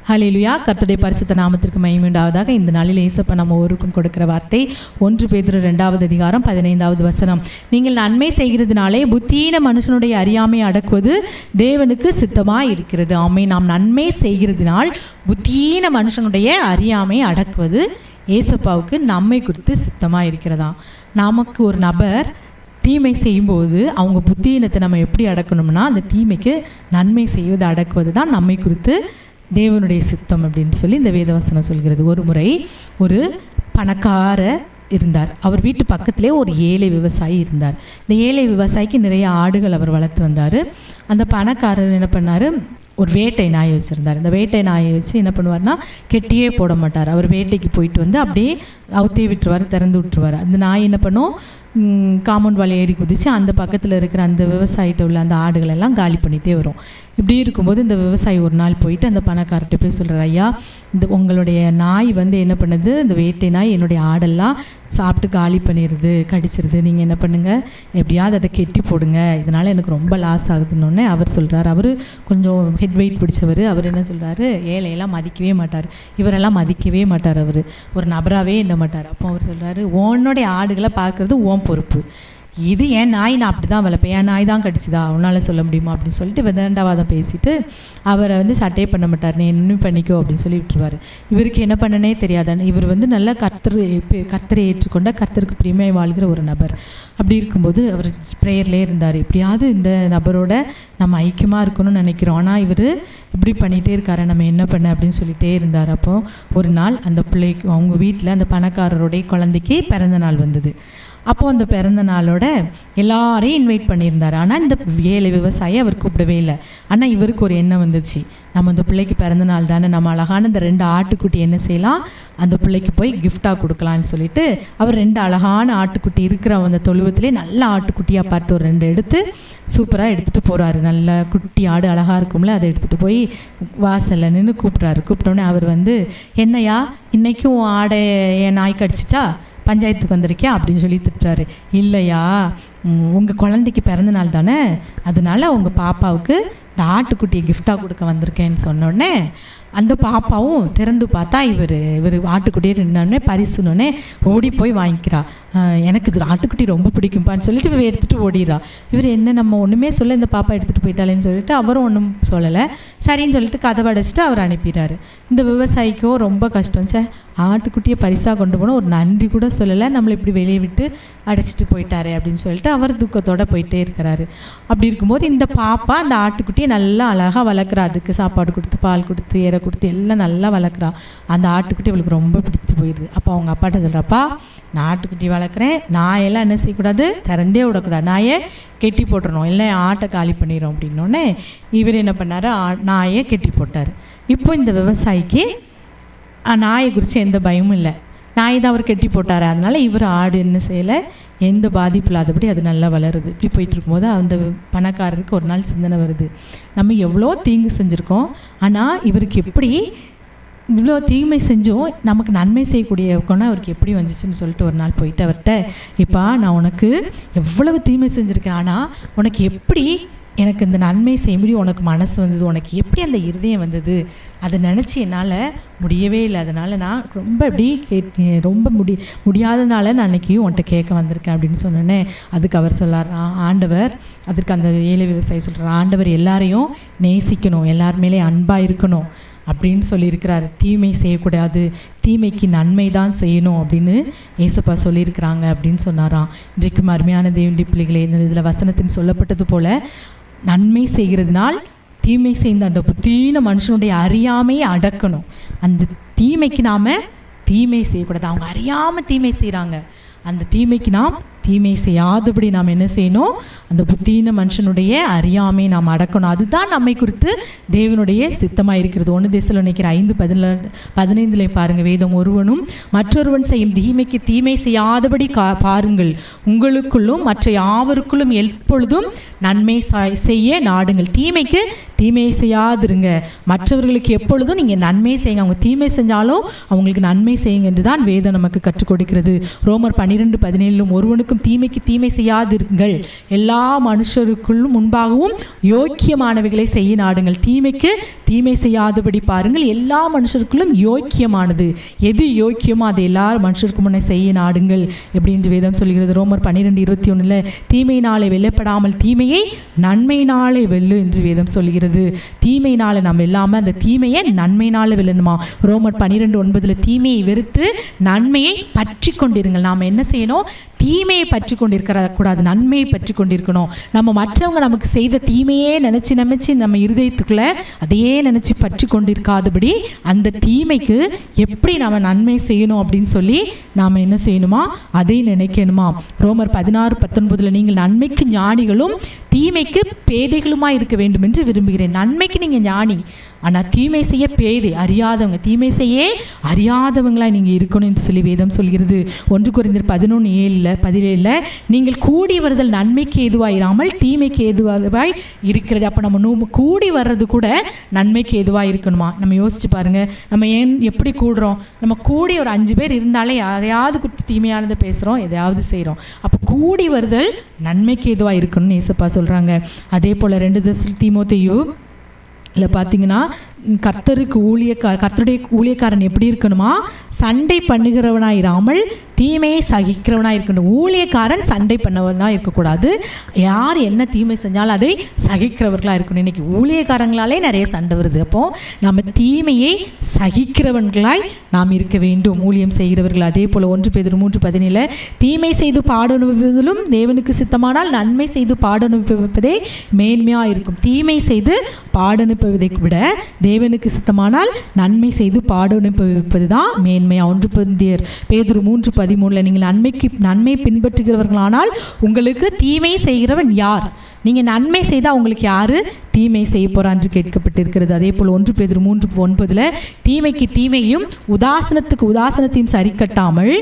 ஹல்லேலூயா. கர்த்தருடைய பரிசுத்த நாமத்திற்கு மகிமை உண்டாவதாக. இந்த நாளில் இயேசப்பா நம்ம ஒருவருக்கும் கொடுக்கிற வார்த்தை 1 பேதுரு 2வது அதிகாரம் 15வது வசனம். நீங்கள் நன்மை செய்கிறதுனாலே புத்தியீன மனுஷனுடைய அறியாமை அடக்குவது தேவனுக்கு சித்தமாய் இருக்கிறது. ஆமென். நாம் நன்மை செய்கிறதுனால் புத்தியீன மனுஷனுடைய அறியாமை அடக்குவது இயேசப்பாவுக்கு நம்மை குறித்து சித்தமாக இருக்கிறதா. நமக்கு ஒரு நபர் தீமை செய்யும்போது அவங்க புத்தியினத்தை நம்ம எப்படி அடக்கணும்னா, அந்த தீமைக்கு நன்மை செய்வது அடக்குவது தான் நம்மை குறித்து தேவனுடைய சித்தம் அப்படின்னு சொல்லி இந்த வேதவசனம் சொல்கிறது. ஒரு முறை ஒரு பணக்கார இருந்தார். அவர் வீட்டு பக்கத்திலே ஒரு ஏழை விவசாயி இருந்தார். இந்த ஏழை விவசாயிக்கு நிறைய ஆடுகள் அவர் வளர்த்து வந்தார். அந்த பணக்காரர் என்ன பண்ணார், ஒரு வேட்டை நாயை வச்சுருந்தார். இந்த வேட்டை நாயை வச்சு என்ன பண்ணுவார்னா, கெட்டியே போட மாட்டார். அவர் வேட்டைக்கு போயிட்டு வந்து அப்படியே அவுத்தே விட்டுருவார், திறந்து விட்டுருவார். அந்த நாய் என்ன பண்ணும், காம்பவுண்ட் வாலை ஏறி குதித்து அந்த பக்கத்தில் இருக்கிற அந்த விவசாயிட்ட உள்ள அந்த ஆடுகளெல்லாம் காலி பண்ணிகிட்டே வரும். இப்படி இருக்கும்போது இந்த விவசாயி ஒரு நாள் போயிட்டு அந்த பணக்கார்ட்ட போய் சொல்கிறார், ஐயா, இந்த உங்களுடைய நாய் வந்து என்ன பண்ணுது, இந்த வேட்டை நாய் என்னுடைய ஆடெல்லாம் சாப்பிட்டு காலி பண்ணிடுது, கடிச்சிருது. நீங்கள் என்ன பண்ணுங்கள், எப்படியாவது அதை கெட்டி போடுங்க, இதனால் எனக்கு ரொம்ப லாஸ் ஆகுதுன்னொன்னே அவர் சொல்கிறார். அவர் கொஞ்சம் ஹெட் வெயிட் பிடிச்சவர். அவர் என்ன சொல்கிறாரு, ஏழையெல்லாம் மதிக்கவே மாட்டார், இவரெல்லாம் மதிக்கவே மாட்டார், அவர் ஒரு நபராகவே எண்ண மாட்டார். அப்போ அவர் சொல்கிறாரு, உன்னுடைய ஆடுகளை பார்க்குறது உன் பொறுப்பு, இது என் நாய், நான் அப்படி தான் வளர்ப்பேன், என் நாய் தான் கடிச்சுதா, அவனால் சொல்ல முடியுமா அப்படின்னு சொல்லிட்டு விதண்டாவாதம் பேசிட்டு அவரை வந்து சட்டையே பண்ண மாட்டார். நீ என்ன பண்ணிக்கோ அப்படின்னு சொல்லி விட்டுருவார். இவருக்கு என்ன பண்ணனே தெரியாதான்னு. இவர் வந்து நல்லா கர்த்தரை ஏற்றுக்கொண்ட கர்த்தருக்கு பிரியமாய் வாழ்கிற ஒரு நபர். அப்படி இருக்கும்போது அவர் ப்ரேயர்லேயே இருந்தார். எப்படியாவது இந்த நபரோட நம்ம ஐக்கியமாக இருக்கணும்னு நினைக்கிறோம், ஆனால் இவர் இப்படி பண்ணிகிட்டே இருக்காரு, நம்ம என்ன பண்ண அப்படின்னு சொல்லிகிட்டே இருந்தார். அப்போது ஒரு நாள் அந்த பிள்ளைக்கு அவங்க வீட்டில் அந்த பணக்காரருடைய குழந்தைக்கு பிறந்த நாள் வந்தது. அப்போது அந்த பிறந்த நாளோட எல்லாரையும் இன்வைட் பண்ணியிருந்தார். ஆனால் இந்த ஏழை விவசாயி அவர் கூப்பிடவே இல்லை. ஆனால் இவருக்கு ஒரு எண்ணம் வந்துச்சு, நம்ம அந்த பிள்ளைக்கு பிறந்த நாள் தானே, நம்ம அழகான இந்த 2 ஆட்டுக்குட்டி என்ன செய்யலாம், அந்த பிள்ளைக்கு போய் கிஃப்டாக கொடுக்கலான்னு சொல்லிட்டு அவர் 2 அழகான ஆட்டுக்குட்டி இருக்கிற அந்த தொழுவத்திலே நல்ல ஆட்டுக்குட்டியாக பார்த்து ஒரு 2 எடுத்து சூப்பராக எடுத்துகிட்டு போகிறாரு. நல்ல குட்டி ஆடு அழகாக இருக்கும்ல, அதை எடுத்துகிட்டு போய் வாசலில் நின்று கூப்பிட்றாரு. கூப்பிட்டோன்னே அவர் வந்து, என்னையா இன்றைக்கும் ஆடை என் நாய் கடிச்சிட்டா, பஞ்சாயத்துக்கு வந்திருக்கியா அப்படின்னு சொல்லி திட்டுறாரு. இல்லையா, உங்கள் குழந்தைக்கு பிறந்த நாள் தானே, அதனால உங்கள் பாப்பாவுக்கு இந்த ஆட்டுக்குட்டியை கிஃப்டாக கொடுக்க வந்திருக்கேன்னு சொன்னோடனே அந்த பாப்பாவும் திறந்து பார்த்தா இவர் ஆட்டுக்குட்டியே நின்னோடனே பரிசுனோடனே ஓடி போய் வாங்கிக்கிறா. எனக்கு இது ஆட்டுக்குட்டி ரொம்ப பிடிக்கும்ப்பான்னு சொல்லிட்டு இவர் எடுத்துகிட்டு ஓடிடுறா. இவர் என்ன நம்ம ஒன்றுமே சொல்ல, இந்த பாப்பா எடுத்துகிட்டு போயிட்டாலேன்னு சொல்லிட்டு அவரும் ஒன்றும் சொல்லலை. சரின்னு சொல்லிட்டு கதவை அடைச்சிட்டு அவர் அனுப்பிடுறாரு. இந்த விவசாயிக்கோ ரொம்ப கஷ்டம். ஆட்டுக்குட்டியை பரிசாக கொண்டு போனால் ஒரு நன்றி கூட சொல்லலை, நம்மளை இப்படி வெளியே விட்டு அடைச்சிட்டு போயிட்டாரே அப்படின்னு சொல்லிட்டு அவர் துக்கத்தோடு போயிட்டே இருக்கிறாரு. அப்படி இருக்கும்போது இந்த பாப்பா அந்த ஆட்டுக்குட்டியை நல்லா அழகாக வளர்க்குறா. அதுக்கு சாப்பாடு கொடுத்து பால் கொடுத்து ஏற கொடுத்து எல்லாம் நல்லா வளர்க்குறா. அந்த ஆட்டுக்குட்டி அவளுக்கு ரொம்ப பிடிச்சி போயிடுது. அப்போ அவங்க அப்பாட்ட சொல்கிறப்பா, நான் ஆட்டுக்குட்டி வளர்க்குறேன், நாயெல்லாம் என்ன செய்யக்கூடாது, திறந்தே விடக்கூடாது, நாயை கெட்டி போட்டுறணும், இல்லை ஆட்டை காலி பண்ணிடும் அப்படின்னோடனே இவர் என்ன பண்ணார், நாயை கெட்டி போட்டார். இப்போ இந்த விவசாயிக்கு நாயை குறித்து எந்த பயமும் இல்லை, நாய் தான் அவர் கெட்டி போட்டார். அதனால் இவர் ஆடு என்ன செய்யலை, எந்த பாதிப்பு இல்லாதபடி அது நல்லா வளருது. இப்படி போயிட்டு இருக்கும்போது அந்த பணக்காரருக்கு ஒரு நாள் சிந்தனை வருது, நம்ம எவ்வளோ தீங்கு செஞ்சுருக்கோம், ஆனால் இவருக்கு எப்படி இவ்வளோ தீமை செஞ்சும் நமக்கு நன்மை செய்யக்கூடிய குணம் அவருக்கு எப்படி வந்துச்சுன்னு சொல்லிட்டு ஒரு நாள் போயிட்டு அவர்கிட்ட, இப்போ நான் உனக்கு எவ்வளவு தீமை செஞ்சுருக்கேன், ஆனால் உனக்கு எப்படி எனக்கு இந்த நன்மை செய்ய முடியும், உனக்கு மனசு வந்தது, உனக்கு எப்படி அந்த இருதயம் வந்தது, அதை நினச்சி என்னால் முடியவே இல்லை, அதனால் நான் ரொம்ப இப்படி ரொம்ப முடியாதனால நான் அன்றைக்கி உன்கிட்ட கேட்க வந்திருக்கேன் அப்படின்னு சொன்னோன்னே அதுக்கு அவர் சொல்லார், ஆண்டவர், அதற்கு அந்த ஏழை விவசாயி சொல்கிறார், ஆண்டவர் எல்லாரையும் நேசிக்கணும், எல்லார் மேலே அன்பாக இருக்கணும் அப்படின்னு சொல்லியிருக்கிறார், தீமை செய்யக்கூடாது, தீமைக்கு நன்மை தான் செய்யணும் அப்படின்னு ஏசப்பா சொல்லியிருக்கிறாங்க அப்படின்னு சொன்னாராம். இன்றைக்கும் அருமையான தேவனுடைய பிள்ளைகளே, இந்த இதில் வசனத்தின் சொல்லப்பட்டது போல் நன்மை செய்கிறதுனால் தீமை செய்த அந்த புத்தீன மனுஷனுடைய அறியாமையை அடக்கணும். அந்த தீமைக்கு நாம் தீமை செய்யக்கூடாது. அவங்க அறியாமல் தீமை செய்கிறாங்க, அந்த தீமைக்கு நாம் தீமை செய்யாதபடி நாம் என்ன செய்யணும், அந்த புத்தீன மனுஷனுடைய அறியாமையை நாம் அடக்கணும். அதுதான் நம்மை குறித்து தேவனுடைய சித்தமாக இருக்கிறது. 1 தெசலோனிக்கர் 5:15 பாருங்கள், வேதம், ஒருவனும் மற்றொருவன் செய்யும் தீமைக்கு தீமை செய்யாதபடி பாருங்கள், உங்களுக்குள்ளும் மற்ற யாவருக்குள்ளும் எப்பொழுதும் நன்மை செய்ய நாடுங்கள். தீமைக்கு தீமையை செய்யாதிருங்க, மற்றவர்களுக்கு எப்பொழுதும் நீங்கள் நன்மை செய்யுங்க, அவங்க தீமை செஞ்சாலும் அவங்களுக்கு நன்மை செய்யுங்க என்று தான் வேதம் நமக்கு கற்றுக் கொடுக்கிறது. ரோமர் 12:17 ஒருவனுக்கும் மனுஷருக்கும் தீமைக்கு தீமை செய்யாதிருங்கள், எல்லா மனுஷருக்குள்ளும் முன்பாகவும் யோக்கியமானவைகளை செய்ய நாடுங்கள். தீமைக்கு தீமை செய்யாதபடி பாருங்கள், எல்லா மனுஷருக்குள்ளும் யோக்கியமானது எது யோக்கியமோ அதை எல்லா மனுஷருக்கு முன்னே செய்ய நாடுங்கள் எப்படின்னு வேதம் சொல்கிறது. ரோமர் 12:21 தீமையினாலே வெல்லப்படாமல் தீமையை நன்மையினாலே வெல்லு என்று வேதம் சொல்கிறது. தீமையினால நம்ம வெல்லாமல் அந்த தீமையை நன்மையினால வெல்லணுமா. ரோமர் 12:9 தீமையை வெறுத்து நன்மையை பற்றி கொண்டிருங்கள். நாம் என்ன செய்யணும்? தீமையை பற்றி கொண்டிருக்கிற கூடாது, நன்மையை பற்றி கொண்டிருக்கணும். நம்ம மற்றவங்க நமக்கு செய்த தீமையே நினச்சி நம்ம இருதயத்துக்குள்ள அதையே நினச்சி பற்றி கொண்டிருக்காதபடி அந்த தீமைக்கு எப்படி நம்ம நன்மை செய்யணும் அப்படின்னு சொல்லி நாம் என்ன செய்யணுமா? அதை நினைக்கணுமா. ரோமர் 16:19 நீங்கள் நன்மைக்கு ஞானிகளும் தீமைக்கு பேதைகளுமா இருக்க வேண்டும் என்று விரும்புகிறேன். நன்மைக்கு நீங்கள் ஞானி, ஆனால் தீமை செய்ய பேதை, அறியாதவங்க, தீமை செய்ய அறியாதவங்களாக நீங்கள் இருக்கணும் என்று சொல்லி வேதம் சொல்கிறது. 1 கொரிந்தியர் 11:17 நீங்கள் கூடி வருதல் நன்மைக்கு ஏதுவாயிராமல் தீமைக்கு ஏதுவாய் இருக்கிறது. அப்போ நம்ம கூடி வர்றது கூட நன்மைக்கு ஏதுவாக இருக்கணுமா? நம்ம யோசிச்சு பாருங்க, நம்ம எப்படி கூடுறோம்? நம்ம கூடி ஒரு 5 பேர் இருந்தாலே யாரையாவது குறித்து தீமையானதை பேசுகிறோம், எதையாவது செய்கிறோம். அப்போ கூடி வருதல் நன்மைக்கு ஏதுவாக இருக்கணும்னு ஏசப்பா சொல்கிறாங்க. அதே போல் 2 தீமோத்தேயு இல்லை பார்த்தீங்கன்னா, கர்த்தருடைய ஊழியக்காரன் எப்படி இருக்கணுமா? சண்டை பண்ணுகிறவனாயிராமல் தீமையை சகிக்கிறவனாக இருக்கணும். ஊழியக்காரன் சண்டை பண்ணவனாக இருக்கக்கூடாது. யார் என்ன தீமை செஞ்சாலும் அதை சகிக்கிறவர்களாக இருக்கணும். இன்றைக்கி ஊழியக்காரங்களாலே நிறைய சண்டை வருது. அப்போது நம்ம தீமையை சகிக்கிறவர்களாய் நாம் இருக்க வேண்டும், ஊழியம் செய்கிறவர்கள். அதே போல் 1 பேதுரு 3:17 தீமை செய்து பாடனுபவிப்பதிலும் தேவனுக்கு சித்தமானால் நன்மை செய்து பாடனுபவிப்பதே மேன்மையாக இருக்கும். தீமை செய்து பாடனுப்பவதை விட தேவனுக்கு சித்தமானால் நன்மை செய்து பாடனுப்பவிப்பது தான் மேன்மையா. 1 பேதுரு 3:13 நீங்கள் நன்மை பின்பற்றுகிறவர்களானால் உங்களுக்கு தீமை செய்கிறவன் யார்? நீங்கள் நன்மை செய்தால் உங்களுக்கு யார் தீமை செய்ய போறா என்று கேட்கப்பட்டிருக்கிறது. அதே போல் 1 பேதுரு 3:9 தீமைக்கு தீமையும் உதாசனத்துக்கு உதாசனத்தையும் சரி கட்டாமல்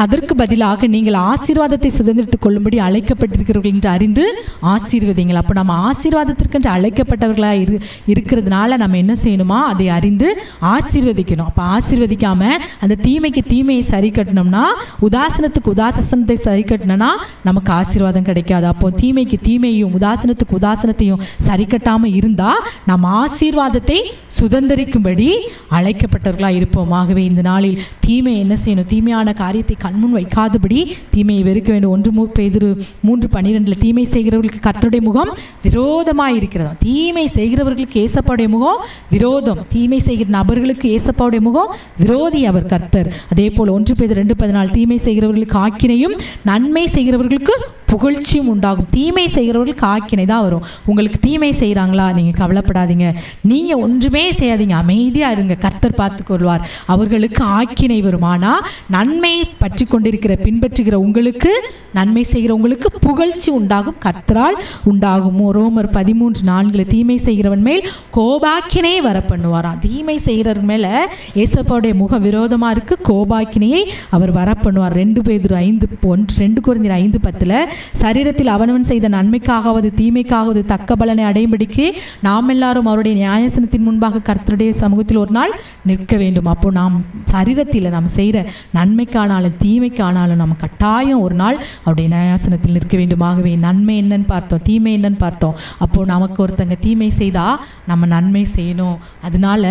அதற்கு பதிலாக நீங்கள் ஆசீர்வாதத்தை சுதந்திரத்துக் கொள்ளும்படி அழைக்கப்பட்டிருக்கிறவர்கள் என்று அறிந்து ஆசீர்வதிங்கள். அப்போ நம்ம ஆசீர்வாதத்திற்கென்று அழைக்கப்பட்டவர்களாக இருக்கிறதுனால நம்ம என்ன செய்யணுமா? அதை அறிந்து ஆசீர்வதிக்கணும். அப்போ ஆசீர்வதிக்காமல் அந்த தீமைக்கு தீமையை சரி கட்டணும்னா, உதாசனத்துக்கு உதாசனத்தை சரி கட்டினோன்னா நமக்கு ஆசீர்வாதம் கிடைக்காது. அப்போ தீமைக்கு தீமையும் உதாசனத்துக்கு உதாசனத்தையும் சரி கட்டாமல் இருந்தால் நம்ம ஆசீர்வாதத்தை சுதந்திரிக்கும்படி அழைக்கப்பட்டவர்களாக இருப்போம். ஆகவே இந்த நாளில் தீமை என்ன செய்யணும்? தீமையான காரியத்தை கண்முன் வைக்காதபடி தீமையை வெறுக்க வேண்டும். 1 பேதுரு 3:12 தீமை செய்கிறவர்களுக்கு கர்த்தருடைய முகம் விரோதமாக இருக்கிறதா. தீமை செய்கிறவர்களுக்கு ஏசப்பாவுடைய முகம் விரோதம். தீமை செய்கிற நபர்களுக்கு ஏசப்பாவுடைய முகம் விரோதி அவர் கர்த்தர். அதே போல் 1 பேதுரு 2:14 தீமை செய்கிறவர்களுக்கு ஆக்கினையும் நன்மை செய்கிறவர்களுக்கு புகழ்ச்சியும் உண்டாகும். தீமை செய்கிறவர்களுக்கு ஆக்கினை தான் வரும். உங்களுக்கு தீமை செய்கிறாங்களா? நீங்கள் கவலைப்படாதீங்க, நீங்கள் ஒன்றுமே செய்யாதீங்க, அமைதியாக இருங்க, கர்த்தர் பார்த்து கொள்வார். அவர்களுக்கு ஆக்கினை வரும். ஆனால் நன்மை பற்றி கொண்டிருக்கிற பின்பற்றுகிற உங்களுக்கு, நன்மை செய்கிற உங்களுக்கு புகழ்ச்சி உண்டாகும், கர்த்தரால் உண்டாகும். ரோமர் 13:4 தீமை செய்கிறவன் மேல் கோபாக்கினை வர பண்ணுவாராம். தீமை செய்கிறவன் மேலே ஏசப்பாவுடைய முக விரோதமாக இருக்கு, கோபாக்கினையை அவர் வர பண்ணுவார். 2 பேதுரு 5:1 2 கொரிந்தியர் 5:10 சரீரத்தில் அவனவன் செய்த நன்மைக்காகவது தீமைக்காகவது தக்க பலனை அடையும்படிக்கு நாம் எல்லாரும் அவருடைய நியாயாசனத்தின் முன்பாக கர்த்தருடைய சமூகத்தில் ஒரு நாள் நிற்க வேண்டும். அப்போ நாம் சரீரத்தில் நம்ம செய்கிற நன்மைக்கானாலும் தீமைக்கானாலும் நம்ம கட்டாயம் ஒரு நாள் அவருடைய நியாயாசனத்தில் நிற்க வேண்டும். ஆகவே நன்மை என்னன்னு பார்த்தோம், தீமை என்னன்னு பார்த்தோம். அப்போது நமக்கு ஒருத்தங்க தீமை செய்தால் நம்ம நன்மை செய்யணும். அதனால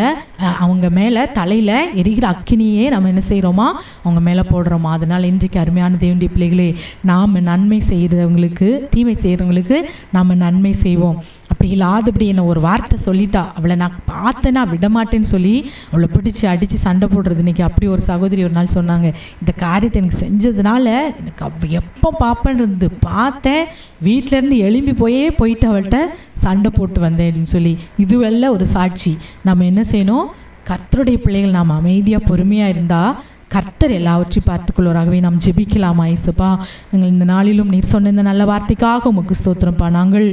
அவங்க மேலே தலையில் எரிகிற அக்கினியே நம்ம என்ன செய்கிறோமா? அவங்க மேலே போடுறோமா? அதனால் இன்றைக்கு அருமையான தேவனுடைய பிள்ளைகளே, நாம் நன்மை செய்கிறவங்களுக்கு தீமை செய்கிறவங்களுக்கு நாம் நன்மை செய்வோம். அப்படி இல்லாதபடி என்ன ஒரு வார்த்தை சொல்லிட்டா, அவளை நான் பார்த்தேன்னா விடமாட்டேன்னு சொல்லி அவளை பிடிச்சி அடித்து சண்டை போடுறது. இன்றைக்கி அப்படி ஒரு சகோதரி ஒரு நாள் சொன்னாங்க, இந்த காரியத்தை எனக்கு செஞ்சதுனால எனக்கு எப்போ பார்ப்பேன்னு பார்த்தேன், வீட்டிலேருந்து எழும்பி போயிட்டு அவள்கிட்ட சண்டை போட்டு வந்தேன் அப்படின்னு சொல்லி. இதுவெல்லாம் ஒரு சாட்சி. நம்ம என்ன செய்யணும்? கர்த்தருடைய பிள்ளைகள் நாம் அமைதியாக பொறுமையாக இருந்தால் கர்த்தர் எல்லாவற்றையும் பார்த்துக்கொள்வாராகவே நாம் ஜெபிக்கலாமா? இயேசுப்பா, நாங்கள் இந்த நாளிலும் நீர் சொன்ன இந்த நல்ல வார்த்தைக்காக உமக்கு ஸ்தோத்திரம்ப்பா. நாங்கள்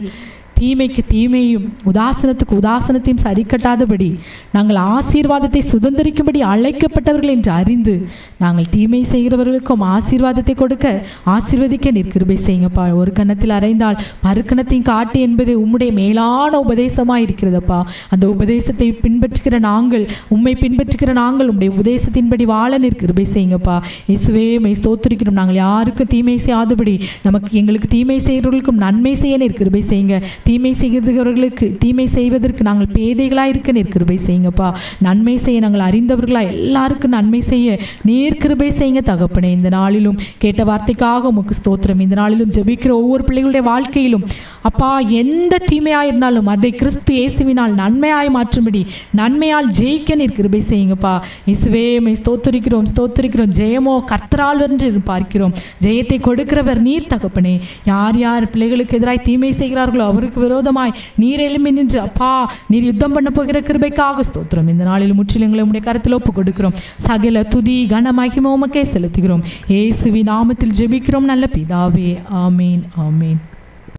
தீமைக்கு தீமையும் உதாசனத்துக்கு உதாசனத்தையும் சரி கட்டாதபடி நாங்கள் ஆசீர்வாதத்தை சுதந்திரிக்கும்படி அழைக்கப்பட்டவர்கள் என்று அறிந்து நாங்கள் தீமை செய்கிறவர்களுக்கும் ஆசீர்வாதத்தை கொடுக்க ஆசீர்வதிக்க நீர் கிருபை செய்யுங்கப்பா. ஒரு கன்னத்தில் அறைந்தால் மறுக்கணத்தையும் காட்டு என்பது உம்முடைய மேலான உபதேசமாக இருக்கிறதப்பா. அந்த உபதேசத்தை பின்பற்றுகிற நாங்கள், உம்மை பின்பற்றுகிற நாங்கள் உம்முடைய உபதேசத்தின்படி வாழ நீர் கிருபை செய்யுங்கப்பா. இயேசுவே மை ஸ்தோத்திரிக்கிறோம். நாங்கள் யாருக்கும் தீமை செய்யாதபடி எங்களுக்கு தீமை செய்கிறவர்களுக்கும் நன்மை செய்ய நீர் கிருபை செய்யுங்க. தீமை செய்கிறவர்களுக்கு தீமை செய்வதற்கு நாங்கள் பேதைகளாக இருக்க நீர் கிருபை செய்யுங்கப்பா. நன்மை செய்ய நாங்கள் அறிந்தவர்களாக எல்லாருக்கும் நன்மை செய்ய நீர் கிருபை செய்யுங்க தகப்பனே. இந்த நாளிலும் கேட்ட வார்த்தைக்காக உமக்கு ஸ்தோத்திரம். இந்த நாளிலும் ஜெபிக்கிற ஒவ்வொரு பிள்ளைகளுடைய வாழ்க்கையிலும் அப்பா எந்த தீமையாக இருந்தாலும் அதை கிறிஸ்து இயேசுவினால் நன்மையாய் மாற்றும்படி நன்மையால் ஜெயிக்க நீர் கிருபை செய்யுங்கப்பா. இயேசுவே மை ஸ்தோத்திரிக்கிறோம் ஸ்தோத்திரிக்கிறோம். ஜெயமோ கர்த்தரால் என்று பார்க்கிறோம். ஜெயத்தை கொடுக்கிறவர் நீர் தகப்பனே. யார் யார் பிள்ளைகளுக்கு எதிராய் தீமை செய்கிறார்களோ அவருக்கு விரோதமாய் நீர் எழும்பி நின்று அப்பா நீர் யுத்தம் பண்ண போகிற கிருபைக்காக ஸ்தோத்திரம். இந்த நாளில் முற்றிலுங்களை உம்முடைய கருத்தில் ஒப்பு கொடுக்கிறோம். சகல துதி கன மகிமை உமக்கே செலுத்துகிறோம். இயேசுவின் நாமத்தில் ஜெபிக்கிறோம் நல்ல பிதாவே. ஆமீன் ஆமீன்.